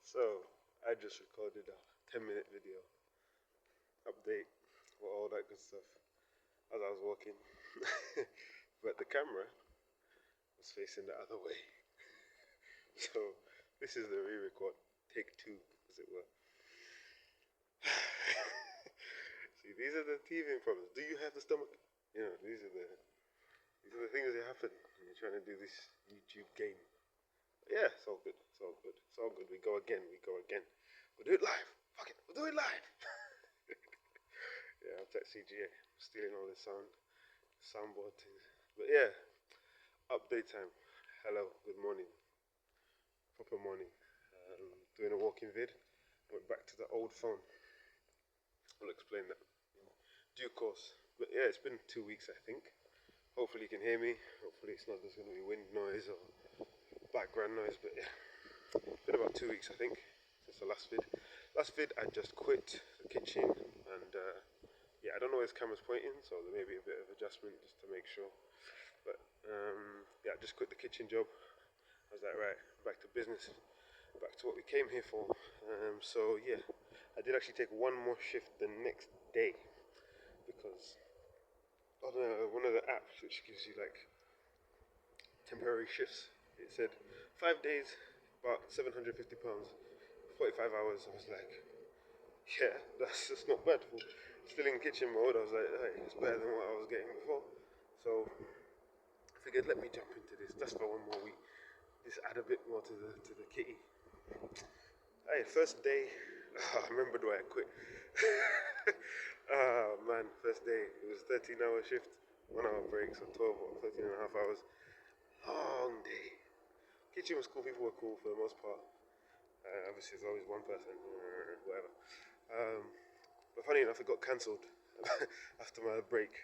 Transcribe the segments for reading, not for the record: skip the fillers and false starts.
So I just recorded a 10-minute video update for all that good stuff as I was walking. But the camera was facing the other way. So this is the re-record, take two, as it were. See, these are the teething problems. Do you have the stomach? These are the things that happen when you're trying to do this YouTube game. Yeah, it's all good. It's all good. It's all good. We go again. We go again. We'll do it live. Fuck it. We'll do it live. Yeah, I'm tech CGA. Stealing all the soundboard things. But yeah, update time. Hello. Good morning. Proper morning. Doing a walking vid. Went back to the old phone. I'll explain that in due course. But yeah, it's been 2 weeks, I think. Hopefully you can hear me. Hopefully it's not just going to be wind noise or background noise. But yeah, it's been about 2 weeks, I think, since the last vid. Last vid, I just quit the kitchen and yeah, I don't know where his camera's pointing, so there may be a bit of adjustment just to make sure. But yeah, I just quit the kitchen job. I was like, right, back to business, back to what we came here for. So yeah, I did actually take one more shift the next day because on one of the apps which gives you like temporary shifts, it said 5 days, about £750, 45 hours. I was like, yeah, that's not bad. Still in kitchen mode, I was like, hey, it's better than what I was getting before. So I figured, let me jump into this just for one more week. Just add a bit more to the kitty. Hey, first day, I remembered why I quit. Oh man, first day, it was 13-hour shift, 1 hour break, so 12 or 13 and a half hours. Long day. Kitchen was cool, people were cool for the most part. Obviously, there's always one person, whatever. But funny enough, it got cancelled after my break.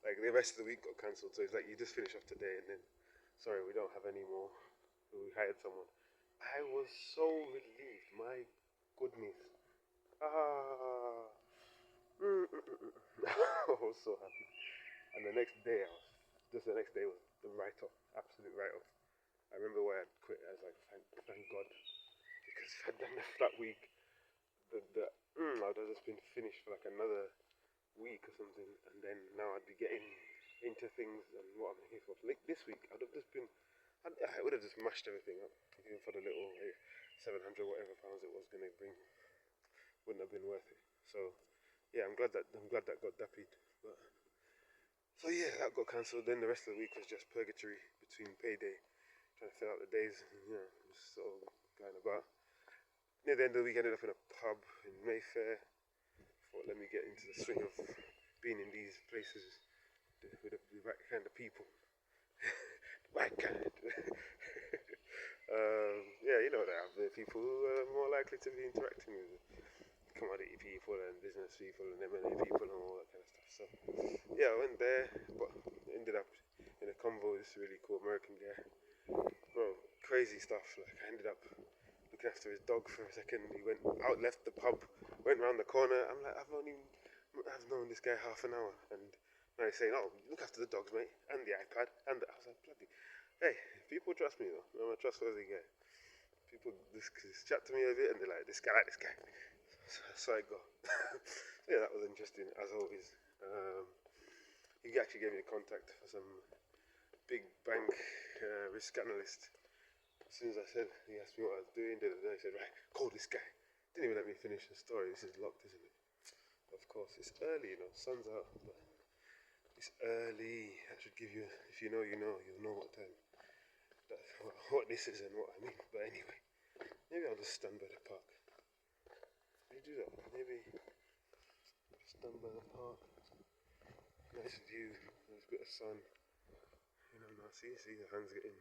Like the rest of the week got cancelled, so it's like you just finish off today and then, sorry, we don't have any more. We hired someone. I was so relieved. My goodness. Ah. I was so happy. And the next day, the next day was the write-off, absolute write-off. I remember why I quit. I was like, thank God, because if I'd done that week, I'd have just been finished for like another week or something, and then now I'd be getting into things and what I'm here for. Like this week, I'd have just been, I would have just mashed everything up, even for the little 700 whatever pounds it was going to bring, wouldn't have been worth it. So yeah, I'm glad that got dappied. But so yeah, that got cancelled. Then the rest of the week was just purgatory between payday, trying to fill out the days, and just sort of going about. Near the end of the week, I ended up in a pub in Mayfair. Thought, let me get into the swing of being in these places with the right kind of people. The right kind. Yeah, you know that the people who are more likely to be interacting with commodity people and business people and M&A people and all that kind of stuff. So yeah, I went there, but ended up in a convo with this really cool American guy. Bro, crazy stuff. Like I ended up looking after his dog for a second. He went out, left the pub, went round the corner. I'm like, I've known this guy half an hour, and now he's saying, "Oh, look after the dogs, mate, and the iPad." And I was like, "Bloody, hey, people trust me though. I'm a trustworthy guy. People just chat to me a bit, and they're like, like this guy." So I go. Yeah, that was interesting as always. He actually gave me a contact for some big bank risk analyst. As soon as I said, he asked me what I was doing, he said, right, call this guy. Didn't even let me finish the story. This is locked, isn't it? Of course, it's early, sun's out, but it's early. I should give you, if you know, you'll know what time, what this is and what I mean. But anyway, maybe I'll just stand by the park. Can you do that? Maybe stand by the park. Nice view, nice bit of sun. Now see the hands getting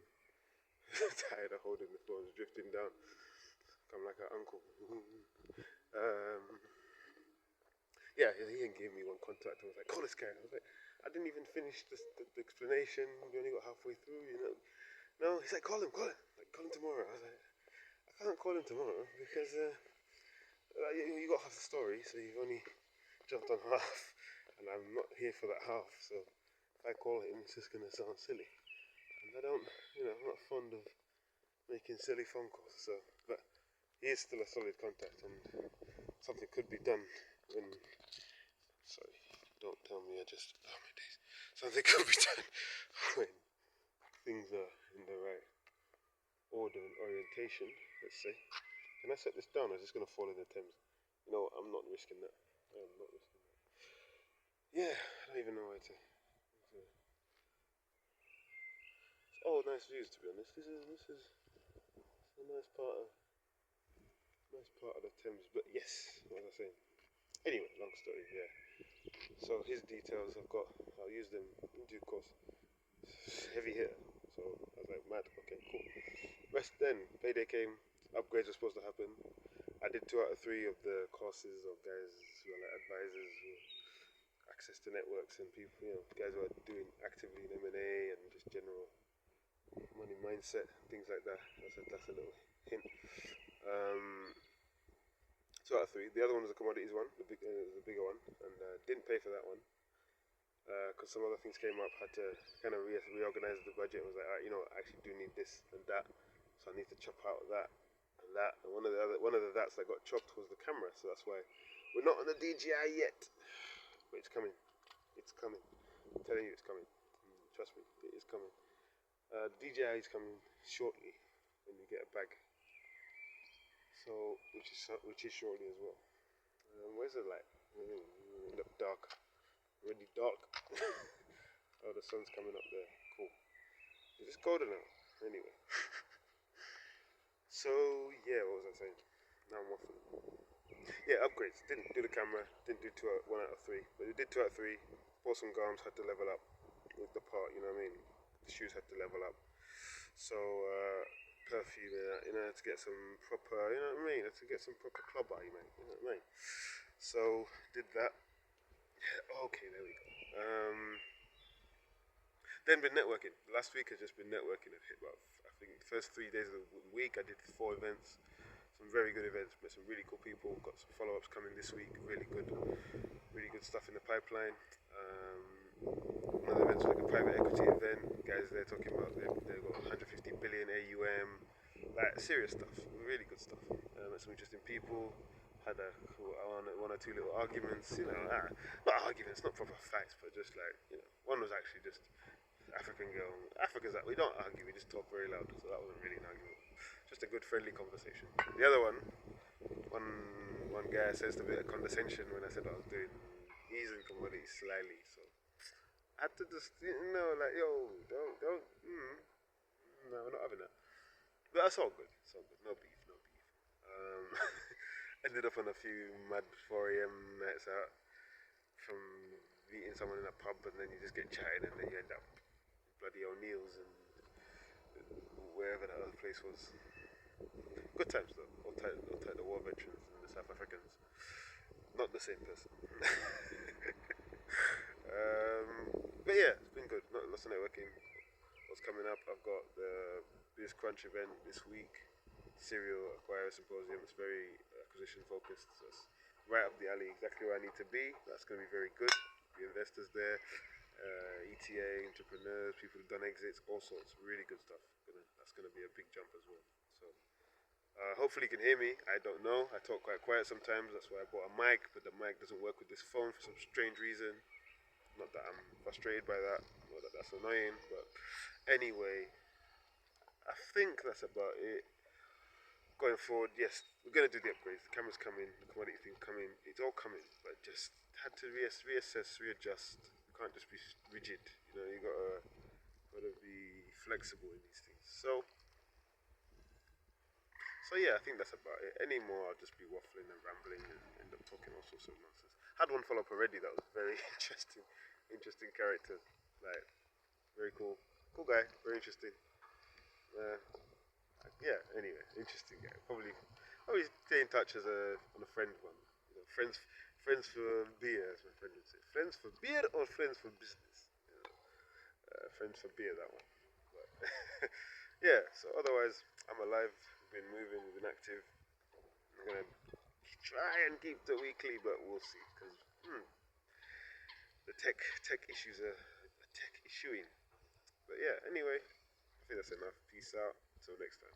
tired of holding the phone, drifting down. I'm like an uncle. Yeah, he gave me one contact. I was like, call this guy. I was like, I didn't even finish the explanation. We only got halfway through. No, he's like, call him. Like, call him tomorrow. I was like, I can't call him tomorrow because you got half the story, so you've only jumped on half, and I'm not here for that half. So if I call him, it's just gonna sound silly, and I don't, I'm not fond of making silly phone calls. So, but he is still a solid contact, and something could be done when. Sorry, don't tell me I just. Oh my days. Something could be done when things are in the right order and orientation. Let's say. Can I set this down? Or is this gonna fall in the Thames? You know, I'm not risking that. I am not risking that. Yeah, I don't even know where to. Oh, nice views to be honest. This is a nice part of the Thames. But yes, what was I saying? Anyway, long story. Yeah. So his details I'll use them in due course. Heavy hitter. So I was like, mad. Okay, cool. Rest then. Payday came. Upgrades were supposed to happen. I did 2 out of 3 of the courses of guys who are like advisors who access to networks and people, guys who are doing actively in M&A and just general money mindset, things like that. That's a little hint. 2 out of 3. The other one was a commodities one, the bigger one, and didn't pay for that one because some other things came up. Had to kind of reorganize the budget. And was like, alright, I actually do need this and that, so I need to chop out that and that. And one of the that's that got chopped was the camera, so that's why we're not on the DJI yet, but it's coming. It's coming. I'm telling you, it's coming. Trust me, it is coming. DJI is coming shortly when you get a bag. So, which is shortly as well. Where's the light? It look dark. Already dark. Oh, the sun's coming up there. Cool. Is this colder now? Anyway. So yeah, what was I saying? Now I'm waffling. Yeah, upgrades. Didn't do the camera. Didn't do 1 out of 3, but we did 2 out of 3. Bought some garms. Had to level up with the part. You know what I mean? The shoes had to level up. So perfume, to get some proper, you know what I mean? To get some proper club eye, man. You know what I mean? So did that. Okay, there we go. Then been networking. Last week has just been networking. I've hit about, I think, the first 3 days of the week I did 4 events. Some very good events. Met some really cool people. Got some follow-ups coming this week. Really good stuff in the pipeline. One of the events was like a private equity event. Guys there talking about they've got 150 billion AUM, like serious stuff, really good stuff. Met some interesting people. Had one or 2 little arguments, not arguments, not proper fights, but just like one was actually just African girl. Africans that we don't argue, we just talk very loud, so that wasn't really an argument. Just a good friendly conversation. The other one guy sensed a bit of condescension when I said I was doing easing commodities slyly, so I had to just, like, yo, don't, no, we're not having that. But that's all good. It's all good. No beef, no beef. Ended up on a few mad 4 a.m. nights out from meeting someone in a pub, and then you just get chatting, and then you end up bloody O'Neill's and wherever that other place was. Good times though. All tight the war veterans and the South Africans. Not the same person. But yeah, it's been good. Lots of networking. What's coming up? I've got the Biz Crunch event this week. Serial Acquirer Symposium. It's very acquisition focused. So it's right up the alley, exactly where I need to be. That's going to be very good. The investors there, ETA, entrepreneurs, people who've done exits, all sorts. Really good stuff. That's going to be a big jump as well. So hopefully you can hear me. I don't know. I talk quite quiet sometimes. That's why I bought a mic, but the mic doesn't work with this phone for some strange reason. Not that I'm frustrated by that, or that that's annoying, but anyway, I think that's about it. Going forward, yes, we're going to do the upgrades. The camera's coming, the commodity thing's coming. It's all coming, but just had to reassess, readjust. You can't just be rigid. You gotta be flexible in these things. So yeah, I think that's about it. Any more, I'll just be waffling and rambling and end up talking all sorts of nonsense. Had one follow up already that was very interesting character. Like, very cool guy, very interesting. Yeah. Anyway, interesting guy. Probably stay in touch on a friend one. Friends for beer, as my friend would say. Friends for beer or friends for business? Friends for beer, that one. But yeah. So otherwise, I'm alive. Been moving, been active. I'm gonna try and keep the weekly, but we'll see because the tech issues are tech issuing. But yeah, anyway, I think that's enough. Peace out. Until next time.